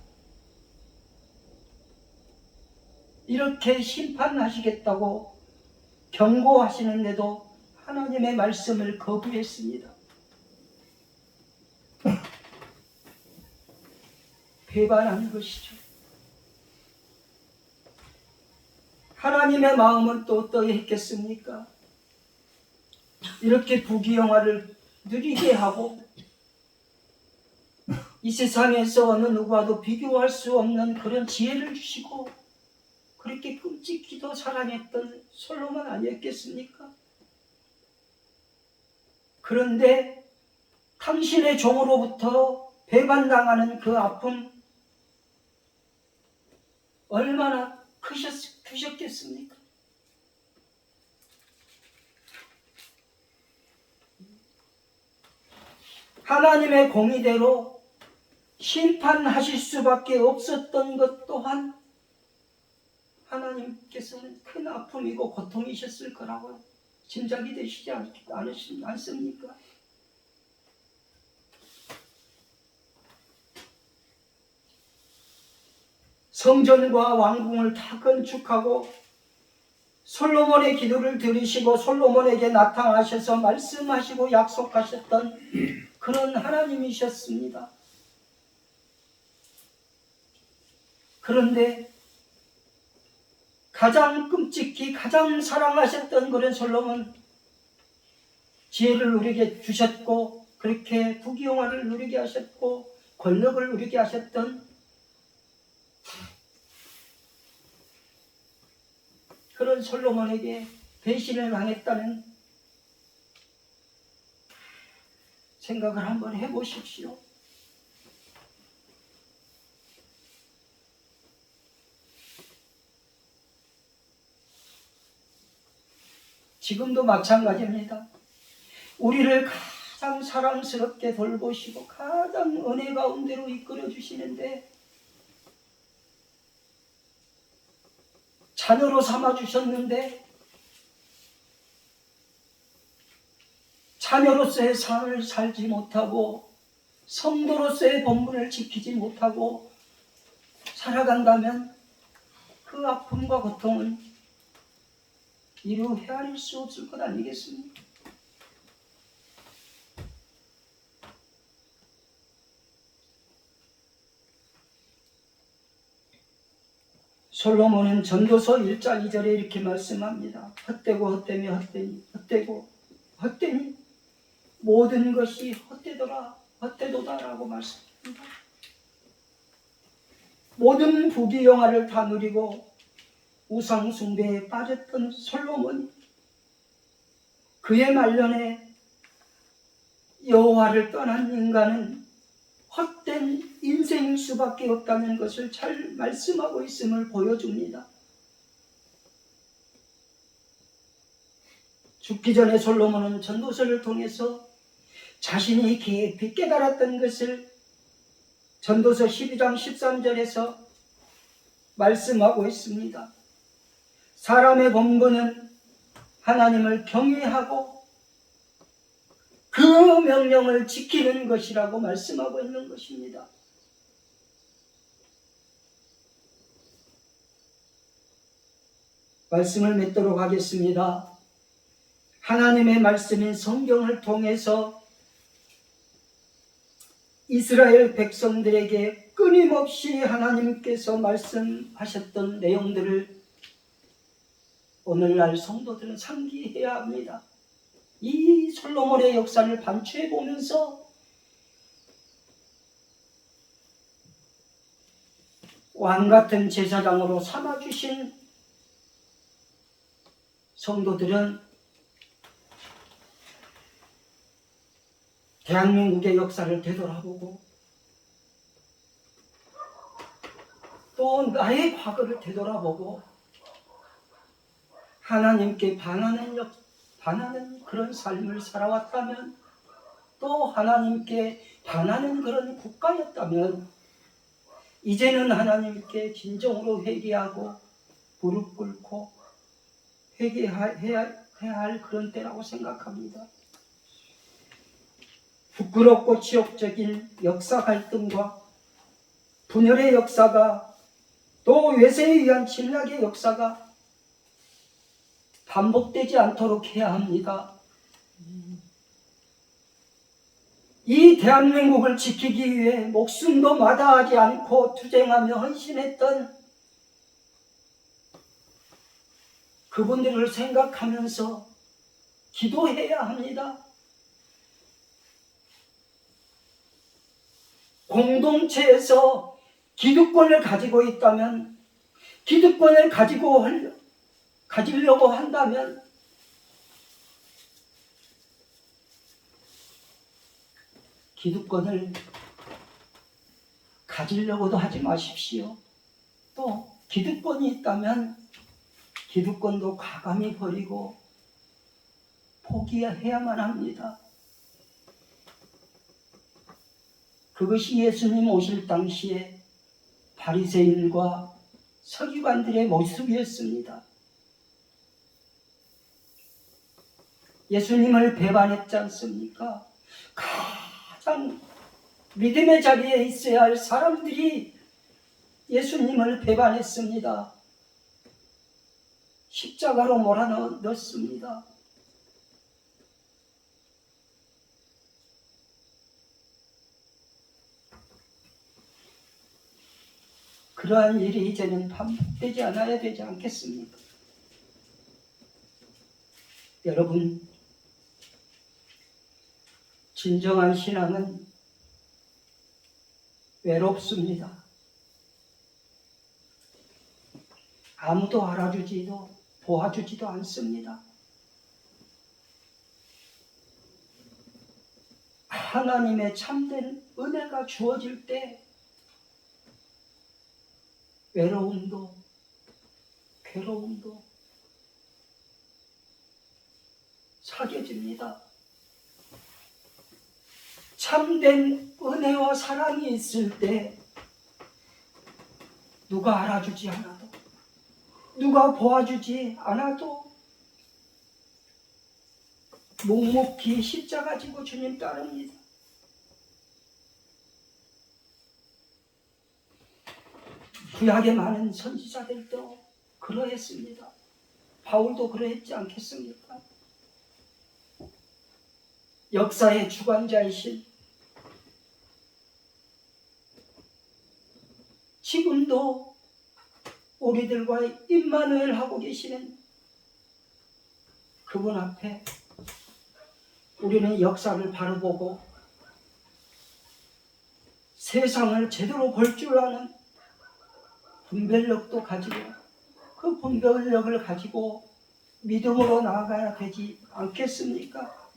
이렇게 심판하시겠다고 경고하시는데도 하나님의 말씀을 거부했습니다. 배반한 것이죠. 하나님의 마음은 또 어떠했겠습니까? 이렇게 부귀영화를 누리게 하고 이 세상에서 어느 누구와도 비교할 수 없는 그런 지혜를 주시고 그렇게 끔찍히도 사랑했던 솔로몬 아니었겠습니까? 그런데 당신의 종으로부터 배반당하는 그 아픔 얼마나 크셨겠습니까? 하나님의 공의대로 심판하실 수밖에 없었던 것 또한 하나님께서는 큰 아픔이고 고통이셨을 거라고 짐작이 되시지 않습니까? 성전과 왕궁을 다 건축하고 솔로몬의 기도를 들으시고 솔로몬에게 나타나셔서 말씀하시고 약속하셨던 그런 하나님이셨습니다. 그런데 가장 끔찍히 가장 사랑하셨던 그런 솔로몬 지혜를 누리게 주셨고 그렇게 부귀영화를 누리게 하셨고 권력을 누리게 하셨던 그런 솔로몬에게 배신을 당했다는 생각을 한번 해보십시오. 지금도 마찬가지입니다. 우리를 가장 사랑스럽게 돌보시고 가장 은혜 가운데로 이끌어 주시는데 자녀로 삼아 주셨는데 자녀로서의 삶을 살지 못하고 성도로서의 본분을 지키지 못하고 살아간다면 그 아픔과 고통은 이루 헤아릴 수 없을 것 아니겠습니까? 솔로몬은 전도서 1장 2절에 이렇게 말씀합니다. 헛되고 헛되며 헛되고 헛되니 모든 것이 헛되도다라고 말씀합니다. 모든 부귀영화를 다 누리고 우상 숭배에 빠졌던 솔로몬이 그의 말년에 여호와를 떠난 인간은 헛된 인생일 수밖에 없다는 것을 잘 말씀하고 있음을 보여줍니다. 죽기 전에 솔로몬은 전도서를 통해서 자신이 깊이 깨달았던 것을 전도서 12장 13절에서 말씀하고 있습니다. 사람의 본분은 하나님을 경외하고 그 명령을 지키는 것이라고 말씀하고 있는 것입니다. 말씀을 맺도록 하겠습니다. 하나님의 말씀인 성경을 통해서 이스라엘 백성들에게 끊임없이 하나님께서 말씀하셨던 내용들을 오늘날 성도들은 상기해야 합니다. 이 솔로몬의 역사를 반추해 보면서 왕같은 제사장으로 삼아주신 성도들은 대한민국의 역사를 되돌아보고 또 나의 과거를 되돌아보고 하나님께 반하는 그런 삶을 살아왔다면, 또 하나님께 반하는 그런 국가였다면 이제는 하나님께 진정으로 회개하고 무릎 꿇고 회개해야 할 그런 때라고 생각합니다. 부끄럽고 치욕적인 역사 갈등과 분열의 역사가, 또 외세에 의한 침략의 역사가 반복되지 않도록 해야 합니다. 이 대한민국을 지키기 위해 목숨도 마다하지 않고 투쟁하며 헌신했던 그분들을 생각하면서 기도해야 합니다. 공동체에서 기득권을 가지고 있다면, 기득권을 가지려고 한다면 기득권을 가지려고도 하지 마십시오. 또 기득권이 있다면 기득권도 과감히 버리고 포기해야만 합니다. 그것이 예수님 오실 당시에 바리새인과 서기관들의 모습이었습니다. 예수님을 배반했지 않습니까? 가장 믿음의 자리에 있어야 할 사람들이 예수님을 배반했습니다. 십자가로 몰아넣었습니다. 그러한 일이 이제는 반복되지 않아야 되지 않겠습니까? 여러분, 진정한 신앙은 외롭습니다. 아무도 알아주지도 도와주지도 않습니다. 하나님의 참된 은혜가 주어질 때 외로움도 괴로움도 사겨집니다. 참된 은혜와 사랑이 있을 때 누가 알아주지 않아도, 누가 도와주지 않아도 묵묵히 십자가 지고 주님 따릅니다. 구약의 많은 선지자들도 그러했습니다. 바울도 그러했지 않겠습니까? 역사의 주관자이신, 지금도 우리들과 임마누엘 하고 계시는 그분 앞에 우리는 역사를 바로 보고 세상을 제대로 볼 줄 아는 분별력도 가지고, 그 분별력을 가지고 믿음으로 나아가야 되지 않겠습니까?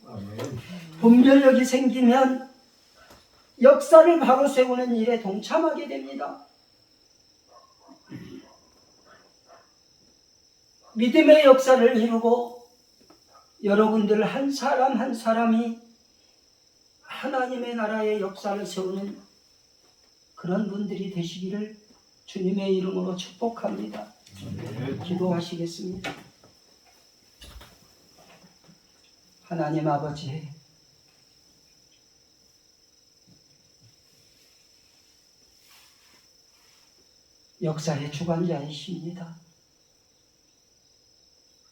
분별력이 생기면 역사를 바로 세우는 일에 동참하게 됩니다. 믿음의 역사를 이루고 여러분들 한 사람 한 사람이 하나님의 나라의 역사를 세우는 그런 분들이 되시기를 주님의 이름으로 축복합니다. 기도하시겠습니다. 하나님 아버지, 역사의 주관자이십니다.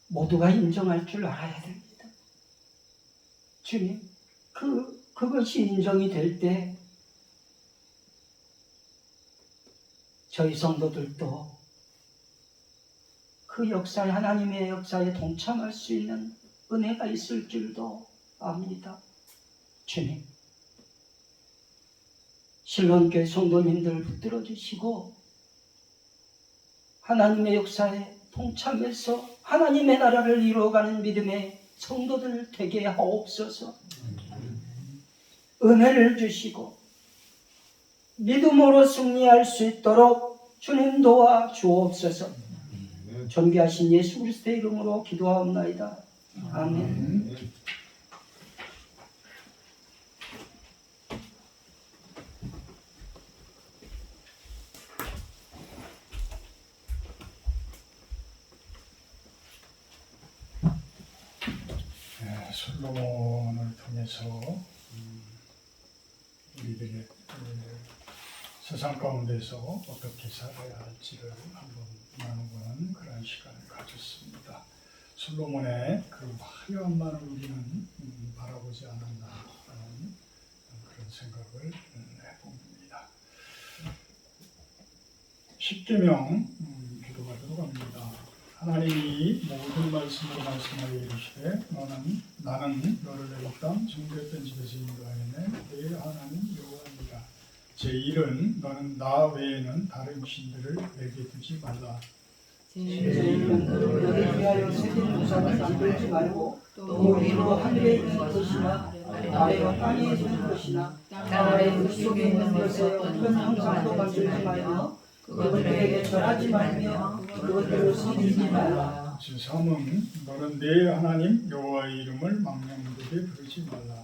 모두가 인정할 줄 알아야 됩니다. 주님, 그것이 인정이 될 때 저희 성도들도 그 역사에, 하나님의 역사에 동참할 수 있는 은혜가 있을 줄도 압니다. 주님, 신론교회 성도님들 붙들어 주시고 하나님의 역사에 동참해서 하나님의 나라를 이루어가는 믿음의 성도들 되게 하옵소서. 은혜를 주시고 믿음으로 승리할 수 있도록 주님 도와 주옵소서. 존귀하신 예수 그리스도의 이름으로 기도하옵나이다. 아멘. 솔로몬을 통해서 우리들의 세상 가운데서 어떻게 살아야 할지를 한번 나눠보는 그런 시간을 가졌습니다. 솔로몬의 그 화려함만을 우리는 바라보지 않았나라는 그런 생각을 해봅니다. 십계명 기도하도록 합니다. 하나님이 모든 말씀으로 말씀하여 이르시되 나는 너를 내 땅 정결된 집에서 인도하였네. 내 하나님 여호와니라. 제1은 너는 나 외에는 다른 신들을 내게 두지 말라. 제1은 너를 위하여 새긴 우상을 만들지 말고 또 위로 하늘에 있는 것이나 아래와 땅에 있는 것이나 땅 아래 물속에 있는 것에 어떤 형상도 만들지 말며 그것들에게 절하지 말며 그것들을 섬기지 말라. 제3은 너는 내 하나님 여호와의 이름을 망령되게 부르지 말라.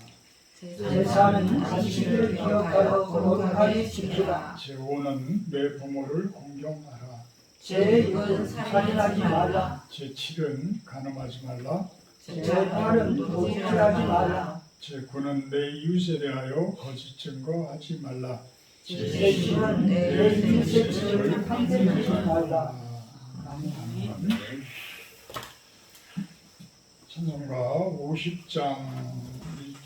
제4는 안식일을 기억하여 거룩하게 지키라. 제5는 내 부모를 공경하라. 제6은 살인하지 말라. 제7은 간음하지 말라. 제8은 도둑질하지 말라. 제9는 내 이웃에 대하여 거짓 증거하지 말라. 제10은 내 이웃의 집을 탐내지 말라. 아멘. 찬송가 50장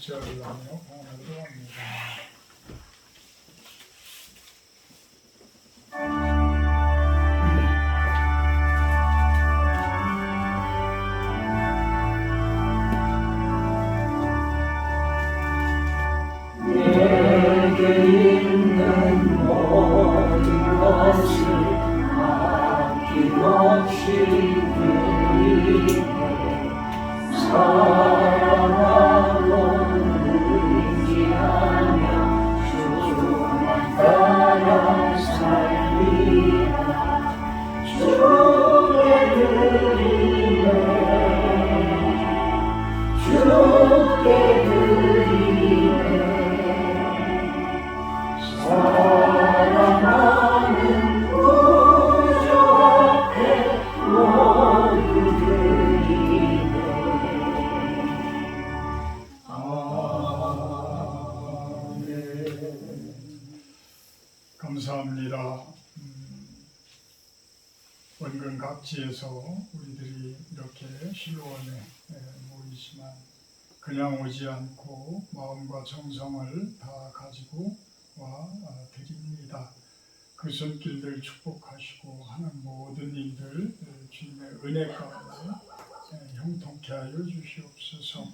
1절을 하며 봉헌하도록 합니다. 내게 있는 모든 것을 아낌없이 드리네. 사랑하고 의지하며 주만 따라 살리라. 주께 드리네. 주께 드리네. 사랑하는 구주 앞에 모두 드리네. 아멘. 감사합니다. 원근 각지에서 우리들이 이렇게 실로원에 모이지만 그냥 오지 않고 마음과 정성을 다 가지고 와 드립니다. 그 손길들 축복하시고 하는 모든 일들 주님의 은혜 가운데 형통케 하여 주시옵소서.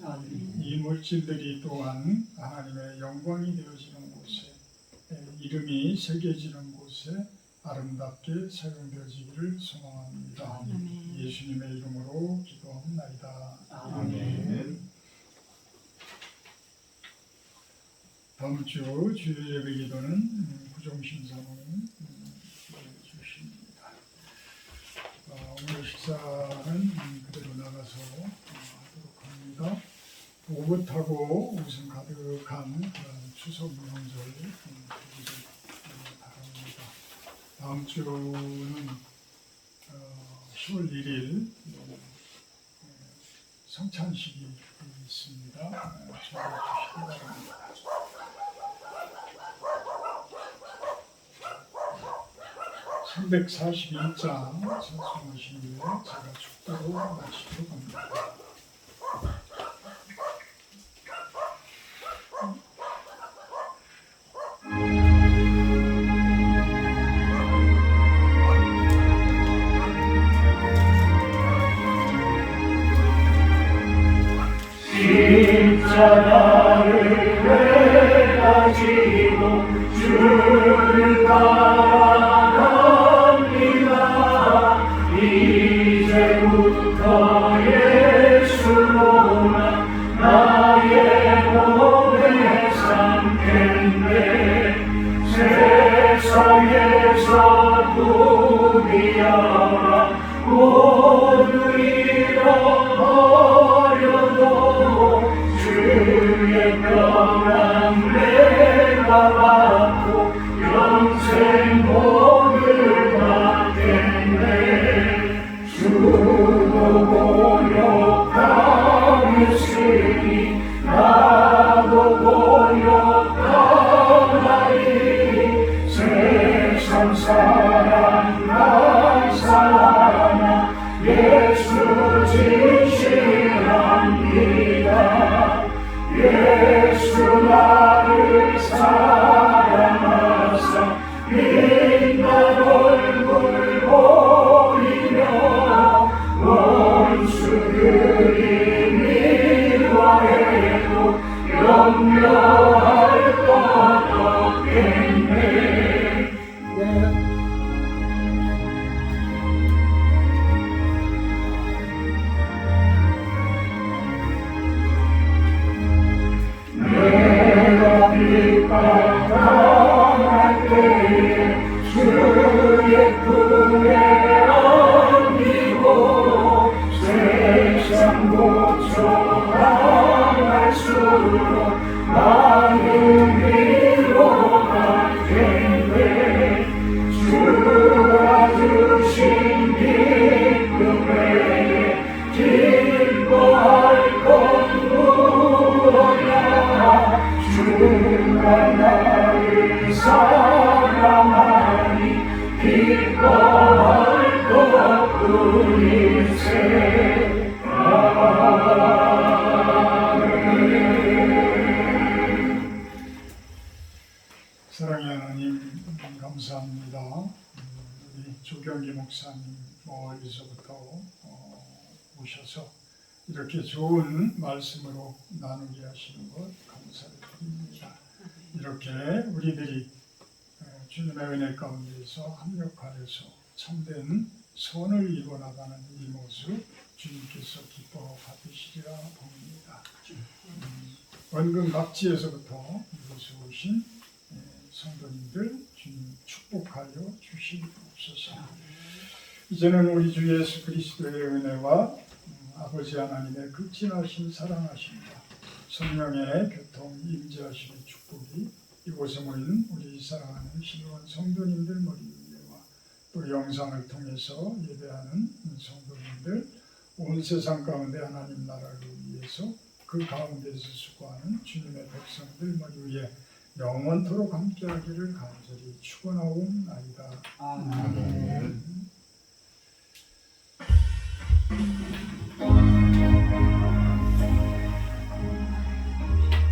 이 물질들이 또한 하나님의 영광이 되어지는 곳에 이름이 새겨지는 곳에 아름답게 사용되어지기를 소망합니다. 예수님의 이름으로 기도합나이다. 아멘. 다음 주 주일 예배 기도는 구종신사모님 주십니다. 오늘 식사는 그대로 나가서 하도록 합니다. 오붓하고 웃음 가득한 그런 추석 명절 되기를 바랍니다. 다음 주는 10월 1일 성찬식이 있습니다. 준비해 주시기 바랍니다. 341장 찬송하신 후에 제가 축도로 마치러 갑니다. 십자가를 내가 지고 주를 따라갑니다. 이제부터 예수로만 나의 몸에 삼겠네. 세상에서 부귀하라 모두 잃어버려도 주의 평안 내가 받고 영생 복을 받겠네. 주도 곤욕당했으니 나도 곤욕당하리. 세상 사랑 날 사랑아 예수 진실합니다. 예수 나를 사랑하사 빛난 얼굴 보이며 원수들이 미워해도 염려할 것 없겠네. 내가 빗바람할 때에 주의 품에 안기고 세상 고쳐나갈수록 많은 위로가 된대. 주가 주신 기쁨에 기뻐할 것 무엇이야. 주가 나를 사랑하니 기뻐할 것뿐일세. 사랑의 하나님 감사합니다. 우리 조경기 목사님 멀리서부터 오셔서 이렇게 좋은 말씀으로 나누게 하시는 것 감사를 드립니다. 이렇게 우리들이 주님의 은혜 가운데서 합력하여서 참된 선을 이뤄나가는 이 모습 주님께서 기뻐 받으시리라 봅니다. 원근 각지에서부터 이곳에 오신 성도님들 주님 축복하여 주시옵소서. 이제는 우리 주 예수 그리스도의 은혜와 아버지 하나님의 극진하신 사랑하심과 성령의 교통 임재하심의 축복이 이곳에 모인 우리 사랑하는 신원 성도님들 머리 위에와 또 영상을 통해서 예배하는 성도님들 온 세상 가운데 하나님 나라를 위해서 그 가운데서 수고하는 주님의 백성들 머리 위에 영원토록 함께하기를 간절히 축원하옵나이다.